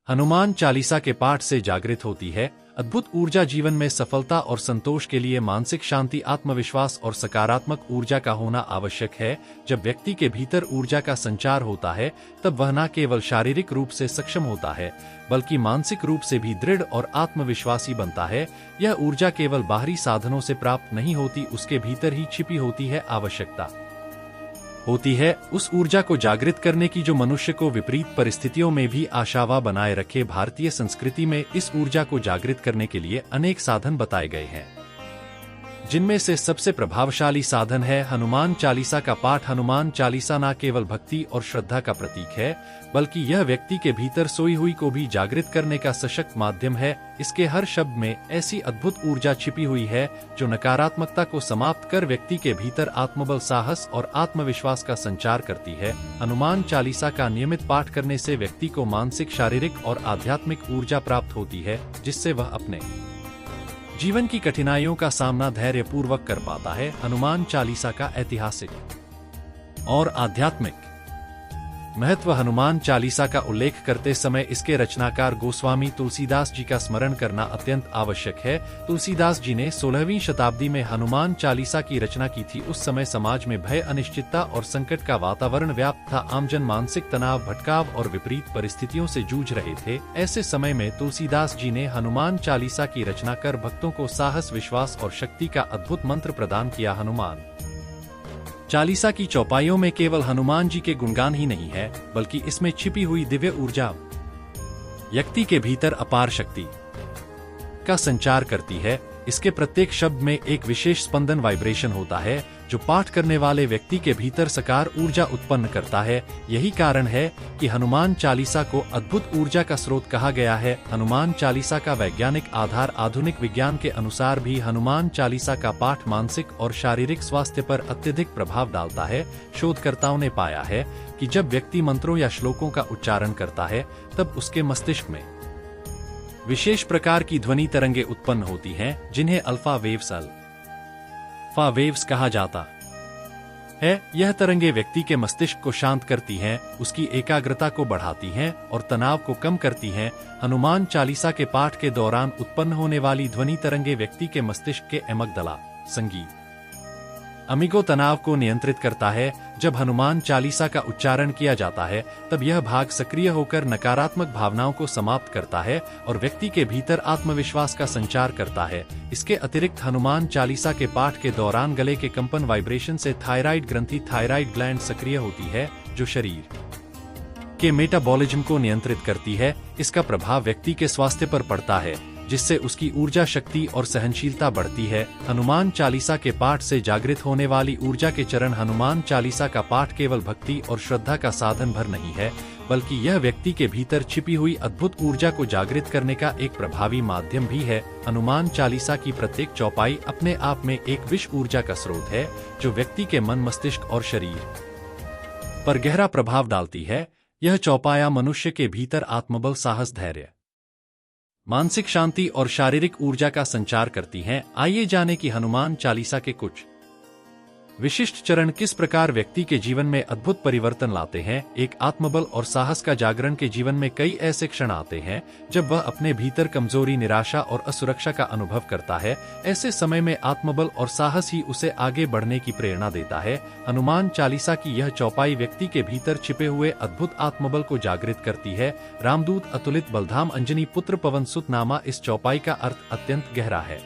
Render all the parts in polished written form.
हनुमान चालीसा के पाठ से जागृत होती है अद्भुत ऊर्जा। जीवन में सफलता और संतोष के लिए मानसिक शांति, आत्मविश्वास और सकारात्मक ऊर्जा का होना आवश्यक है। जब व्यक्ति के भीतर ऊर्जा का संचार होता है, तब वह न केवल शारीरिक रूप से सक्षम होता है, बल्कि मानसिक रूप से भी दृढ़ और आत्मविश्वासी बनता है। यह ऊर्जा केवल बाहरी साधनों से प्राप्त नहीं होती, उसके भीतर ही छिपी होती है आवश्यकता होती है उस ऊर्जा को जागृत करने की जो मनुष्य को विपरीत परिस्थितियों में भी आशावा बनाए रखे। भारतीय संस्कृति में इस ऊर्जा को जागृत करने के लिए अनेक साधन बताए गए हैं, जिनमें से सबसे प्रभावशाली साधन है हनुमान चालीसा का पाठ। हनुमान चालीसा न केवल भक्ति और श्रद्धा का प्रतीक है, बल्कि यह व्यक्ति के भीतर सोई हुई को भी जागृत करने का सशक्त माध्यम है। इसके हर शब्द में ऐसी अद्भुत ऊर्जा छिपी हुई है जो नकारात्मकता को समाप्त कर व्यक्ति के भीतर आत्मबल, साहस और आत्मविश्वास का संचार करती है। हनुमान चालीसा का नियमित पाठ करने से व्यक्ति को मानसिक, शारीरिक और आध्यात्मिक ऊर्जा प्राप्त होती है, जिससे वह अपने जीवन की कठिनाइयों का सामना धैर्यपूर्वक कर पाता है। हनुमान चालीसा का ऐतिहासिक और आध्यात्मिक महत्व। हनुमान चालीसा का उल्लेख करते समय इसके रचनाकार गोस्वामी तुलसीदास जी का स्मरण करना अत्यंत आवश्यक है। तुलसीदास जी ने 16वीं शताब्दी में हनुमान चालीसा की रचना की थी। उस समय समाज में भय, अनिश्चितता और संकट का वातावरण व्याप्त था। आमजन मानसिक तनाव, भटकाव और विपरीत परिस्थितियों से जूझ रहे थे। ऐसे समय में तुलसीदास जी ने हनुमान चालीसा की रचना कर भक्तों को साहस, विश्वास और शक्ति का अद्भुत मंत्र प्रदान किया। हनुमान चालीसा की चौपाइयों में केवल हनुमान जी के गुणगान ही नहीं है, बल्कि इसमें छिपी हुई दिव्य ऊर्जा व्यक्ति के भीतर अपार शक्ति का संचार करती है। इसके प्रत्येक शब्द में एक विशेष स्पंदन, वाइब्रेशन होता है, जो पाठ करने वाले व्यक्ति के भीतर सकार ऊर्जा उत्पन्न करता है। यही कारण है कि हनुमान चालीसा को अद्भुत ऊर्जा का स्रोत कहा गया है। हनुमान चालीसा का वैज्ञानिक आधार। आधुनिक विज्ञान के अनुसार भी हनुमान चालीसा का पाठ मानसिक और शारीरिक स्वास्थ्य पर अत्यधिक प्रभाव डालता है। शोधकर्ताओं ने पाया है कि जब व्यक्ति मंत्रों या श्लोकों का उच्चारण करता है, तब उसके मस्तिष्क में विशेष प्रकार की ध्वनि तरंगे उत्पन्न होती हैं, जिन्हें अल्फा वेव्स कहा जाता है। यह तरंगे व्यक्ति के मस्तिष्क को शांत करती हैं, उसकी एकाग्रता को बढ़ाती हैं और तनाव को कम करती हैं। हनुमान चालीसा के पाठ के दौरान उत्पन्न होने वाली ध्वनि तरंगे व्यक्ति के मस्तिष्क के एमगदला, संगीत, अमिगो तनाव को नियंत्रित करता है। जब हनुमान चालीसा का उच्चारण किया जाता है, तब यह भाग सक्रिय होकर नकारात्मक भावनाओं को समाप्त करता है और व्यक्ति के भीतर आत्मविश्वास का संचार करता है। इसके अतिरिक्त हनुमान चालीसा के पाठ के दौरान गले के कंपन, वाइब्रेशन से थायराइड ग्रंथि, थायराइड ग्लैंड सक्रिय होती है, जो शरीर के मेटाबॉलिज्म को नियंत्रित करती है। इसका प्रभाव व्यक्ति के स्वास्थ्य पर पड़ता है, जिससे उसकी ऊर्जा, शक्ति और सहनशीलता बढ़ती है। हनुमान चालीसा के पाठ से जागृत होने वाली ऊर्जा के चरण। हनुमान चालीसा का पाठ केवल भक्ति और श्रद्धा का साधन भर नहीं है, बल्कि यह व्यक्ति के भीतर छिपी हुई अद्भुत ऊर्जा को जागृत करने का एक प्रभावी माध्यम भी है। हनुमान चालीसा की प्रत्येक चौपाई अपने आप में एक विश्व ऊर्जा का स्रोत है, जो व्यक्ति के मन, मस्तिष्क और शरीर पर गहरा प्रभाव डालती है। यह चौपाया मनुष्य के भीतर आत्मबल, साहस, धैर्य, मानसिक शांति और शारीरिक ऊर्जा का संचार करती हैं। आइए जानें कि हनुमान चालीसा के कुछ विशिष्ट चरण किस प्रकार व्यक्ति के जीवन में अद्भुत परिवर्तन लाते हैं। एक, आत्मबल और साहस का जागरण। के जीवन में कई ऐसे क्षण आते हैं जब वह अपने भीतर कमजोरी, निराशा और असुरक्षा का अनुभव करता है। ऐसे समय में आत्मबल और साहस ही उसे आगे बढ़ने की प्रेरणा देता है। हनुमान चालीसा की यह चौपाई व्यक्ति के भीतर छिपे हुए अद्भुत आत्मबल को जागृत करती है। रामदूत अतुलित बलधाम अंजनी पुत्र पवन सुत नामा। इस चौपाई का अर्थ अत्यंत गहरा है।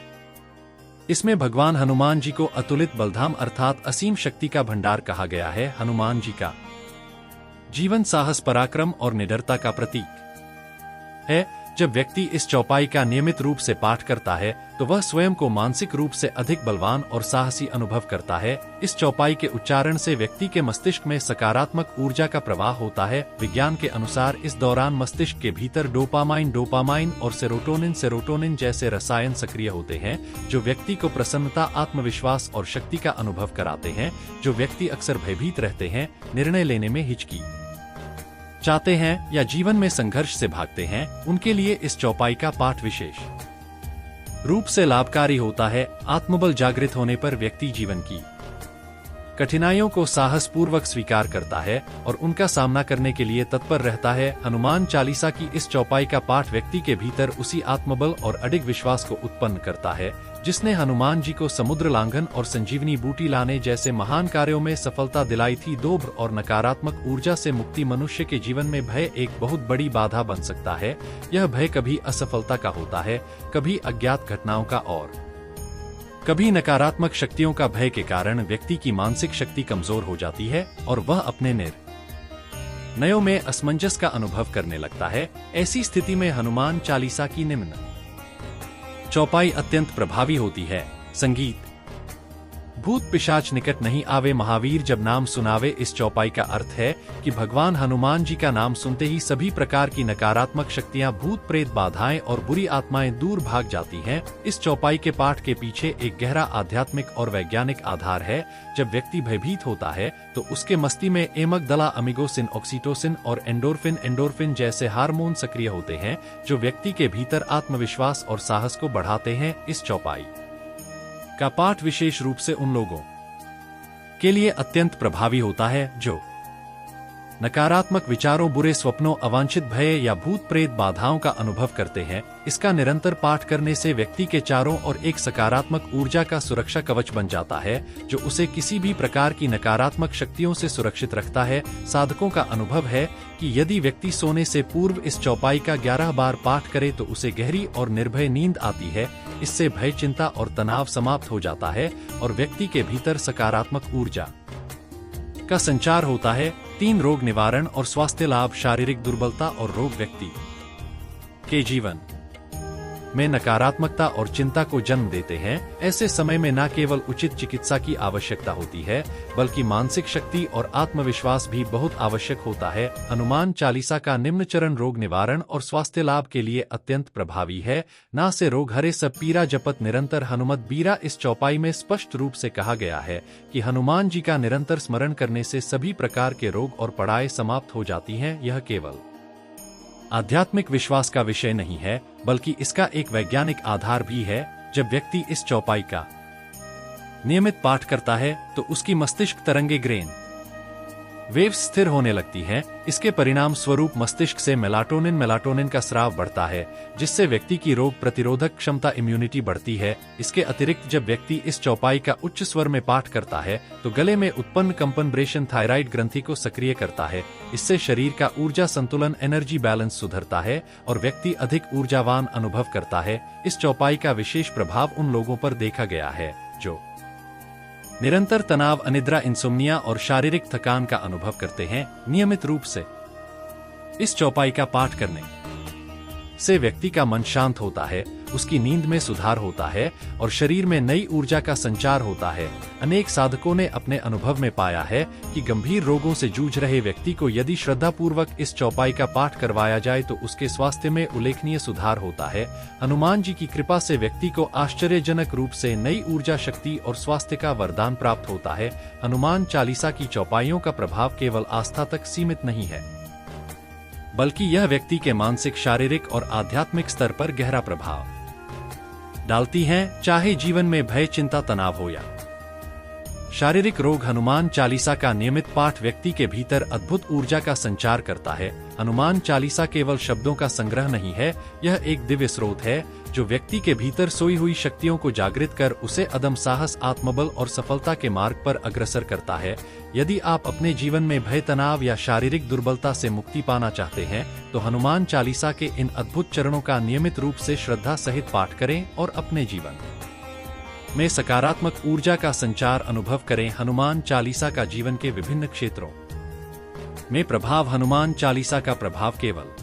इसमें भगवान हनुमान जी को अतुलित बलधाम अर्थात असीम शक्ति का भंडार कहा गया है। हनुमान जी का जीवन साहस, पराक्रम और निडरता का प्रतीक है। जब व्यक्ति इस चौपाई का नियमित रूप से पाठ करता है, तो वह स्वयं को मानसिक रूप से अधिक बलवान और साहसी अनुभव करता है। इस चौपाई के उच्चारण से व्यक्ति के मस्तिष्क में सकारात्मक ऊर्जा का प्रवाह होता है। विज्ञान के अनुसार इस दौरान मस्तिष्क के भीतर डोपामाइन और सेरोटोनिन जैसे रसायन सक्रिय होते हैं, जो व्यक्ति को प्रसन्नता, आत्मविश्वास और शक्ति का अनुभव कराते हैं। जो व्यक्ति अक्सर भयभीत रहते हैं, निर्णय लेने में हिचकी चाहते हैं या जीवन में संघर्ष से भागते हैं, उनके लिए इस चौपाई का पाठ विशेष रूप से लाभकारी होता है। आत्मबल जागृत होने पर व्यक्ति जीवन की कठिनाइयों को साहसपूर्वक स्वीकार करता है और उनका सामना करने के लिए तत्पर रहता है। हनुमान चालीसा की इस चौपाई का पाठ व्यक्ति के भीतर उसी आत्मबल और अडिग विश्वास को उत्पन्न करता है जिसने हनुमान जी को समुद्र लांघन और संजीवनी बूटी लाने जैसे महान कार्यों में सफलता दिलाई थी। लोभ और नकारात्मक ऊर्जा से मुक्ति मनुष्य के जीवन में भय एक बहुत बड़ी बाधा बन सकता है। यह भय कभी असफलता का होता है, कभी अज्ञात घटनाओं का और कभी नकारात्मक शक्तियों का। भय के कारण व्यक्ति की मानसिक शक्ति कमजोर हो जाती है और वह अपने निर्णयों में असमंजस का अनुभव करने लगता है। ऐसी स्थिति में हनुमान चालीसा की निम्न चौपाई अत्यंत प्रभावी होती है। संगीत। भूत पिशाच निकट नहीं आवे, महावीर जब नाम सुनावे। इस चौपाई का अर्थ है कि भगवान हनुमान जी का नाम सुनते ही सभी प्रकार की नकारात्मक शक्तियां, भूत प्रेत, बाधाएं और बुरी आत्माएं दूर भाग जाती हैं। इस चौपाई के पाठ के पीछे एक गहरा आध्यात्मिक और वैज्ञानिक आधार है। जब व्यक्ति भयभीत होता है तो उसके मस्ती में एमगदला, अमिगोसिन, ऑक्सीटोसिन और एंडोर्फिन जैसे हार्मोन सक्रिय होते हैं जो व्यक्ति के भीतर आत्मविश्वास और साहस को बढ़ाते हैं। इस चौपाई का पाठ विशेष रूप से उन लोगों के लिए अत्यंत प्रभावी होता है जो नकारात्मक विचारों, बुरे स्वप्नों, अवांछित भय या भूत प्रेत बाधाओं का अनुभव करते हैं। इसका निरंतर पाठ करने से व्यक्ति के चारों ओर एक सकारात्मक ऊर्जा का सुरक्षा कवच बन जाता है जो उसे किसी भी प्रकार की नकारात्मक शक्तियों से सुरक्षित रखता है। साधकों का अनुभव है कि यदि व्यक्ति सोने से पूर्व इस चौपाई का 11 बार पाठ करे तो उसे गहरी और निर्भय नींद आती है। इससे भय, चिंता और तनाव समाप्त हो जाता है और व्यक्ति के भीतर सकारात्मक ऊर्जा का संचार होता है। 3 रोग निवारण और स्वास्थ्य लाभ। शारीरिक दुर्बलता और रोग व्यक्ति के जीवन में नकारात्मकता और चिंता को जन्म देते हैं। ऐसे समय में न केवल उचित चिकित्सा की आवश्यकता होती है बल्कि मानसिक शक्ति और आत्मविश्वास भी बहुत आवश्यक होता है। हनुमान चालीसा का निम्न चरण रोग निवारण और स्वास्थ्य लाभ के लिए अत्यंत प्रभावी है। ना से रोग हरे सब पीरा जपत निरंतर हनुमत बीरा। इस चौपाई में स्पष्ट रूप से कहा गया है कि हनुमान जी का निरंतर स्मरण करने से सभी प्रकार के रोग और पीड़ाएं समाप्त हो जाती हैं। यह केवल आध्यात्मिक विश्वास का विषय नहीं है बल्कि इसका एक वैज्ञानिक आधार भी है। जब व्यक्ति इस चौपाई का नियमित पाठ करता है तो उसकी मस्तिष्क तरंगे ग्रेन वेव्स स्थिर होने लगती हैं। इसके परिणाम स्वरूप मस्तिष्क से मेलाटोनिन का स्राव बढ़ता है जिससे व्यक्ति की रोग प्रतिरोधक क्षमता, इम्यूनिटी बढ़ती है। इसके अतिरिक्त जब व्यक्ति इस चौपाई का उच्च स्वर में पाठ करता है तो गले में उत्पन्न कंपन थायराइड ग्रंथि को सक्रिय करता है। इससे शरीर का ऊर्जा संतुलन, एनर्जी बैलेंस सुधरता है और व्यक्ति अधिक ऊर्जावान अनुभव करता है। इस चौपाई का विशेष प्रभाव उन लोगों पर देखा गया है जो निरंतर तनाव, अनिद्रा, इंसोम्निया और शारीरिक थकान का अनुभव करते हैं। नियमित रूप से इस चौपाई का पाठ करने से व्यक्ति का मन शांत होता है, उसकी नींद में सुधार होता है और शरीर में नई ऊर्जा का संचार होता है। अनेक साधकों ने अपने अनुभव में पाया है कि गंभीर रोगों से जूझ रहे व्यक्ति को यदि श्रद्धापूर्वक इस चौपाई का पाठ करवाया जाए तो उसके स्वास्थ्य में उल्लेखनीय सुधार होता है। हनुमान जी की कृपा से व्यक्ति को आश्चर्यजनक रूप से नई ऊर्जा, शक्ति और स्वास्थ्य का वरदान प्राप्त होता है। हनुमान चालीसा की चौपाइयों का प्रभाव केवल आस्था तक सीमित नहीं है बल्कि यह व्यक्ति के मानसिक, शारीरिक और आध्यात्मिक स्तर पर गहरा प्रभाव डालती हैं। चाहे जीवन में भय, चिंता, तनाव हो या शारीरिक रोग, हनुमान चालीसा का नियमित पाठ व्यक्ति के भीतर अद्भुत ऊर्जा का संचार करता है। हनुमान चालीसा केवल शब्दों का संग्रह नहीं है, यह एक दिव्य स्रोत है जो व्यक्ति के भीतर सोई हुई शक्तियों को जागृत कर उसे अदम साहस, आत्मबल और सफलता के मार्ग पर अग्रसर करता है। यदि आप अपने जीवन में भय, तनाव या शारीरिक दुर्बलता से मुक्ति पाना चाहते हैं तो हनुमान चालीसा के इन अद्भुत चरणों का नियमित रूप से श्रद्धा सहित पाठ करें और अपने जीवन में सकारात्मक ऊर्जा का संचार अनुभव करें। हनुमान चालीसा का जीवन के विभिन्न क्षेत्रों में प्रभाव। हनुमान चालीसा का प्रभाव केवल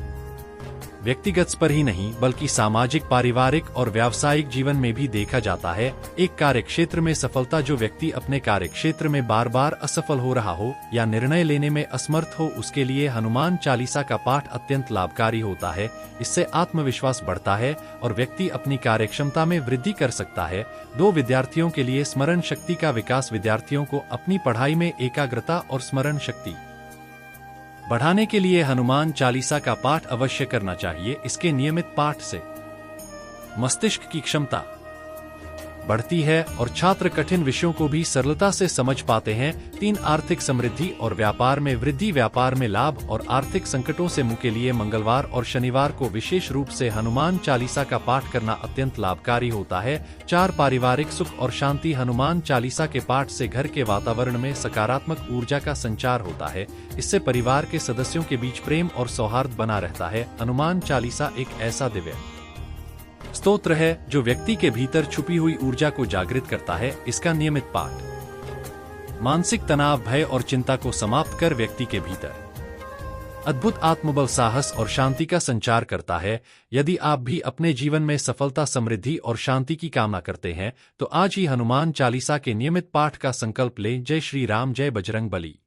व्यक्तिगत स्तर ही नहीं बल्कि सामाजिक, पारिवारिक और व्यावसायिक जीवन में भी देखा जाता है। एक कार्य क्षेत्र में सफलता, जो व्यक्ति अपने कार्य क्षेत्र में बार बार असफल हो रहा हो या निर्णय लेने में असमर्थ हो, उसके लिए हनुमान चालीसा का पाठ अत्यंत लाभकारी होता है। इससे आत्मविश्वास बढ़ता है और व्यक्ति अपनी कार्यक्षमता में वृद्धि कर सकता है। 2 विद्यार्थियों के लिए स्मरण शक्ति का विकास। विद्यार्थियों को अपनी पढ़ाई में एकाग्रता और स्मरण शक्ति बढ़ाने के लिए हनुमान चालीसा का पाठ अवश्य करना चाहिए। इसके नियमित पाठ से मस्तिष्क की क्षमता बढ़ती है और छात्र कठिन विषयों को भी सरलता से समझ पाते हैं। 3 आर्थिक समृद्धि और व्यापार में वृद्धि, व्यापार में लाभ और आर्थिक संकटों से मुक्ति के लिए मंगलवार और शनिवार को विशेष रूप से हनुमान चालीसा का पाठ करना अत्यंत लाभकारी होता है। 4 पारिवारिक सुख और शांति। हनुमान चालीसा के पाठ से घर के वातावरण में सकारात्मक ऊर्जा का संचार होता है। इससे परिवार के सदस्यों के बीच प्रेम और सौहार्द बना रहता है। हनुमान चालीसा एक ऐसा दिव्य स्तोत्र है जो व्यक्ति के भीतर छुपी हुई ऊर्जा को जागृत करता है। इसका नियमित पाठ मानसिक तनाव, भय और चिंता को समाप्त कर व्यक्ति के भीतर अद्भुत आत्मबल, साहस और शांति का संचार करता है। यदि आप भी अपने जीवन में सफलता, समृद्धि और शांति की कामना करते हैं तो आज ही हनुमान चालीसा के नियमित पाठ का संकल्प लें। जय श्री राम, जय बजरंग बली।